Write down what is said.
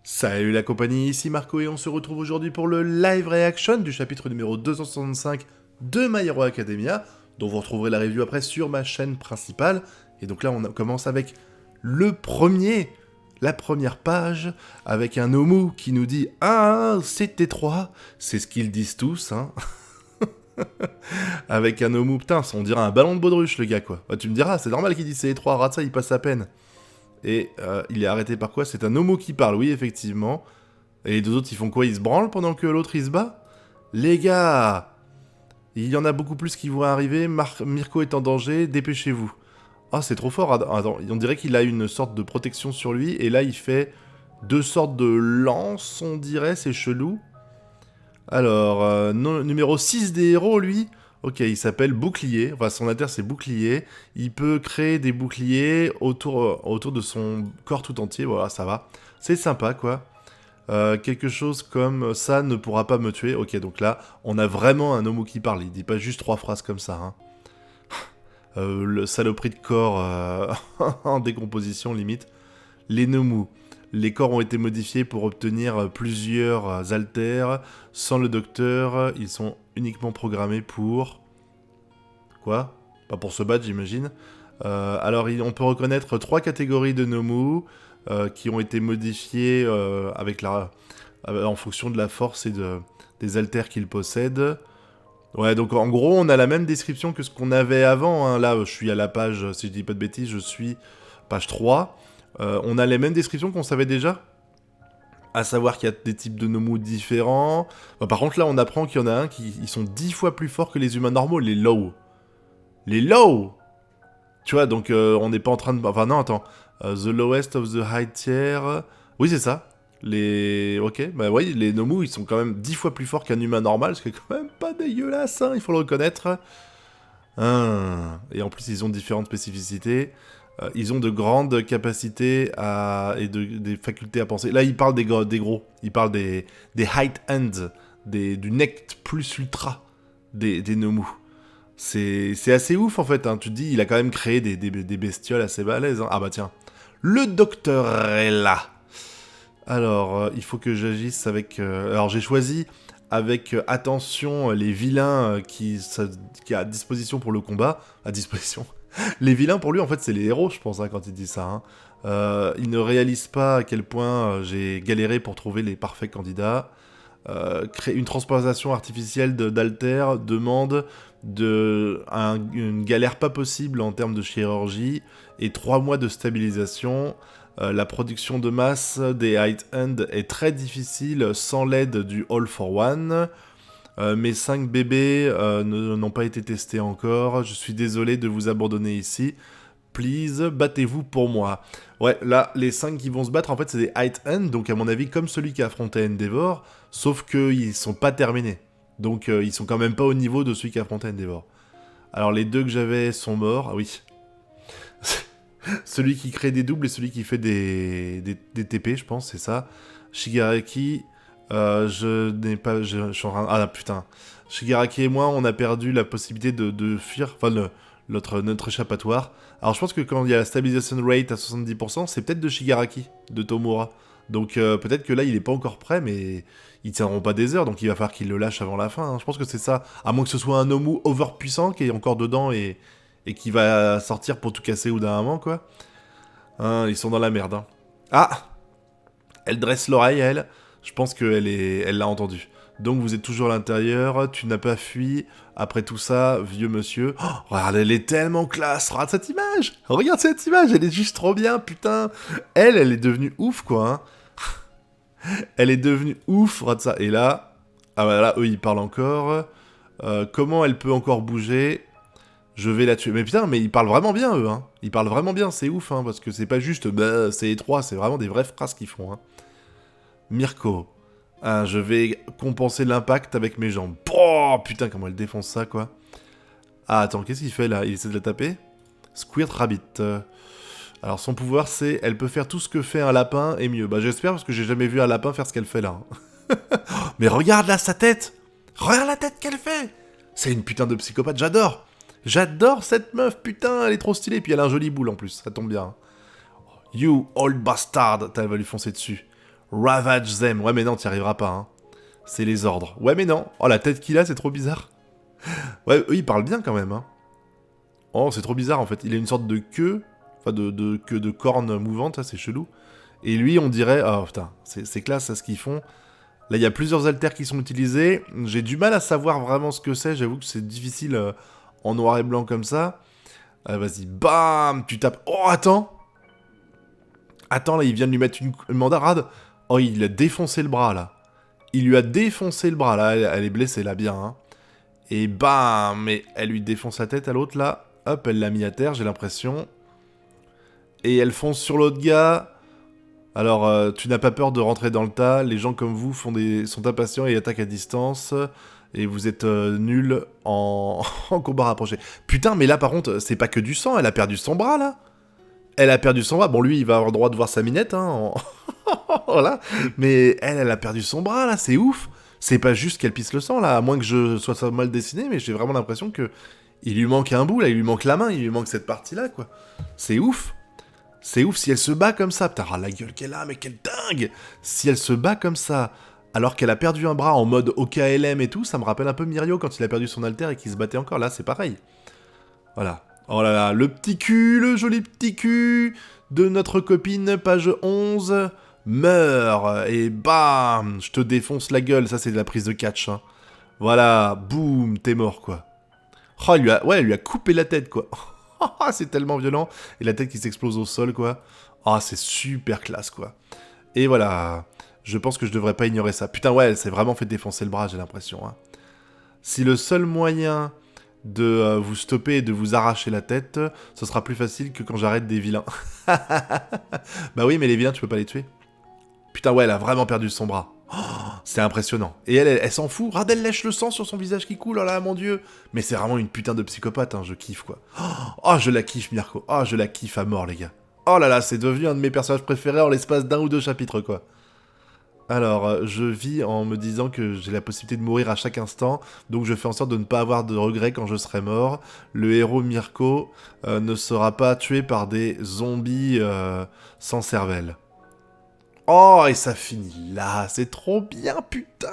Salut la compagnie, ici Marco et on se retrouve aujourd'hui pour le live reaction du chapitre numéro 265 de My Hero Academia, dont vous retrouverez la review après sur ma chaîne principale. Et donc là on commence avec la première page, avec un Nomu qui nous dit « Ah, c'est T3 », c'est ce qu'ils disent tous, hein. Avec un Nomu, putain, on dirait un ballon de baudruche le gars quoi. Bah, tu me diras, c'est normal qu'il dise c'est T3, Ratsa il passe à peine. Et il est arrêté par quoi? C'est un homo qui parle, oui, effectivement. Et les deux autres, ils font quoi? Ils se branlent pendant que l'autre, il se bat? Les gars! Il y en a beaucoup plus qui vont arriver. Mirko est en danger, dépêchez-vous. Ah, c'est trop fort. Attends, on dirait qu'il a une sorte de protection sur lui. Et là, il fait deux sortes de lances, on dirait. C'est chelou. Alors, numéro 6 des héros, lui. Ok, il s'appelle Bouclier. Enfin, son inter, c'est Bouclier. Il peut créer des boucliers autour de son corps tout entier. Voilà, ça va. C'est sympa, quoi. Quelque chose comme ça ne pourra pas me tuer. Ok, donc là, on a vraiment un homo qui parle. Il dit pas juste trois phrases comme ça. Hein. Le saloperie de corps en décomposition, limite. Les Nomu. Les corps ont été modifiés pour obtenir plusieurs altères. Sans le docteur, ils sont uniquement programmés pour... Quoi? Pas pour se battre, j'imagine. Alors, on peut reconnaître trois catégories de Nomu qui ont été modifiées en fonction de la force et des altères qu'ils possèdent. Ouais, donc en gros, on a la même description que ce qu'on avait avant. Hein. Là, je suis à la page, si je dis pas de bêtises, je suis page 3. On a les mêmes descriptions qu'on savait déjà. À savoir qu'il y a des types de Nomu différents. Par contre, là, on apprend qu'il y en a un qui ils sont 10 fois plus forts que les humains normaux, les low. Les low! Tu vois, donc on n'est pas en train de... Enfin, non, attends. The lowest of the high tier... Oui, c'est ça. Ok, bah oui, les Nomu, ils sont quand même 10 fois plus forts qu'un humain normal, ce qui est quand même pas dégueulasse, hein, il faut le reconnaître. Et en plus, ils ont différentes spécificités. Ils ont de grandes capacités et des facultés à penser. Là, il parle des gros. Il parle des height ends, du neck plus ultra des Nomu. C'est assez ouf, en fait. Hein. Tu te dis, il a quand même créé des bestioles assez balèzes. Hein. Ah bah tiens, le docteur est là. Alors, il faut que j'agisse avec... alors, j'ai choisi avec attention les vilains qui a à disposition pour le combat. À disposition. Les vilains, pour lui, en fait, c'est les héros, je pense, hein, quand il dit ça. Hein. Il ne réalise pas à quel point j'ai galéré pour trouver les parfaits candidats. Créer une transposition artificielle d'Alter demande une galère pas possible en termes de chirurgie et 3 mois de stabilisation. La production de masse des Height End est très difficile sans l'aide du All for One. Mes 5 bébés n'ont pas été testés encore. Je suis désolé de vous abandonner ici. Please, battez-vous pour moi. Ouais, là, les 5 qui vont se battre, en fait, c'est des Height End, donc à mon avis, comme celui qui a affronté Endeavor, sauf qu'ils sont pas terminés. Donc, ils sont quand même pas au niveau de celui qui a affronté Endeavor. Alors, les deux que j'avais sont morts. Ah oui. Celui qui crée des doubles et celui qui fait des TP, je pense, c'est ça. Shigaraki, je n'ai pas... Je suis en train... Ah putain. Shigaraki et moi, on a perdu la possibilité de fuir, enfin, notre échappatoire. Alors je pense que quand il y a la stabilisation rate à 70%, c'est peut-être de Shigaraki, de Tomura. Donc peut-être que là, il est pas encore prêt, mais ils tiendront pas des heures, donc il va falloir qu'il le lâche avant la fin. Hein. Je pense que c'est ça. À moins que ce soit un Nomu overpuissant qui est encore dedans et qui va sortir pour tout casser au d'un moment, quoi. Hein, ils sont dans la merde. Hein. Ah! Elle dresse l'oreille, elle. Je pense elle l'a entendu. Donc vous êtes toujours à l'intérieur, tu n'as pas fui. Après tout ça, vieux monsieur... Oh, regarde, elle est tellement classe. Regarde cette image. Regarde cette image, elle est juste trop bien, putain. Elle est devenue ouf, quoi. Hein. Elle est devenue ouf, regarde ça. Et là... Ah bah là, eux, ils parlent encore. Comment elle peut encore bouger? Je vais la tuer. Mais putain, mais ils parlent vraiment bien, eux. Hein. Ils parlent vraiment bien, c'est ouf, hein, parce que c'est pas juste... Bah, c'est étroit, c'est vraiment des vraies phrases qu'ils font. Hein. Mirko. Ah, je vais compenser l'impact avec mes jambes. Oh, putain, comment elle défonce ça, quoi. Ah, attends, qu'est-ce qu'il fait, là? Il essaie de la taper? Squirt Rabbit. Alors, son pouvoir, c'est... Elle peut faire tout ce que fait un lapin et mieux. Bah, j'espère, parce que j'ai jamais vu un lapin faire ce qu'elle fait, là. Hein. Mais regarde, là, sa tête! Regarde la tête qu'elle fait! C'est une putain de psychopathe, j'adore! J'adore cette meuf, putain, elle est trop stylée. Puis elle a un joli boule, en plus, ça tombe bien. You old bastard! Elle va lui foncer dessus. Ravage them. Ouais, mais non, t'y arriveras pas, hein. C'est les ordres. Ouais, mais non. Oh, la tête qu'il a, c'est trop bizarre. Ouais, eux, ils parlent bien quand même, hein. Oh, c'est trop bizarre, en fait. Il a une sorte de queue. Enfin, de queue de corne mouvante, ça, c'est chelou. Et lui, on dirait... Oh, putain, c'est classe, ça, ce qu'ils font. Là, il y a plusieurs haltères qui sont utilisés. J'ai du mal à savoir vraiment ce que c'est. J'avoue que c'est difficile en noir et blanc comme ça. Vas-y, bam, tu tapes. Oh, attends. Attends, là, il vient de lui mettre une mandarade. Oh, il a défoncé le bras, là. Il lui a défoncé le bras, là. Elle est blessée, là, bien, hein. Et bam, mais elle lui défonce la tête à l'autre, là. Hop, elle l'a mis à terre, j'ai l'impression. Et elle fonce sur l'autre gars. Alors, tu n'as pas peur de rentrer dans le tas. Les gens comme vous sont impatients et attaquent à distance. Et vous êtes nuls en... en combat rapproché. Putain, mais là, par contre, c'est pas que du sang. Elle a perdu son bras, là. Elle a perdu son bras. Bon, lui, il va avoir le droit de voir sa minette, hein. Voilà. Mais elle a perdu son bras, là. C'est ouf. C'est pas juste qu'elle pisse le sang, là. À moins que je sois mal dessiné, mais j'ai vraiment l'impression que... Il lui manque un bout, là. Il lui manque la main. Il lui manque cette partie-là, quoi. C'est ouf. C'est ouf si elle se bat comme ça. Putain, la gueule qu'elle a, mais quelle dingue. Si elle se bat comme ça, alors qu'elle a perdu un bras en mode OKLM et tout, ça me rappelle un peu Mirio quand il a perdu son alter et qu'il se battait encore. Là, c'est pareil. Voilà. Oh là là, le petit cul, le joli petit cul de notre copine, page 11, meurt. Et bam, je te défonce la gueule. Ça, c'est de la prise de catch. Hein. Voilà, boum, t'es mort, quoi. Oh, elle lui a coupé la tête, quoi. C'est tellement violent. Et la tête qui s'explose au sol, quoi. Ah, c'est super classe, quoi. Et voilà. Je pense que je devrais pas ignorer ça. Putain, ouais, elle s'est vraiment fait défoncer le bras, j'ai l'impression. Hein. Si le seul moyen de vous stopper et de vous arracher la tête, ce sera plus facile que quand j'arrête des vilains. Bah oui, mais les vilains, tu peux pas les tuer. Putain, ouais, elle a vraiment perdu son bras. Oh, c'est impressionnant. Et elle s'en fout. Regarde, elle lèche le sang sur son visage qui coule. Oh là, mon dieu. Mais c'est vraiment une putain de psychopathe, hein. Je kiffe, quoi. Oh, je la kiffe, Mirko. Oh, je la kiffe à mort, les gars. Oh là là, c'est devenu un de mes personnages préférés en l'espace d'un ou deux chapitres, quoi. Alors, je vis en me disant que j'ai la possibilité de mourir à chaque instant, donc je fais en sorte de ne pas avoir de regrets quand je serai mort. Le héros Mirko ne sera pas tué par des zombies sans cervelle. Oh, et ça finit là, c'est trop bien, putain!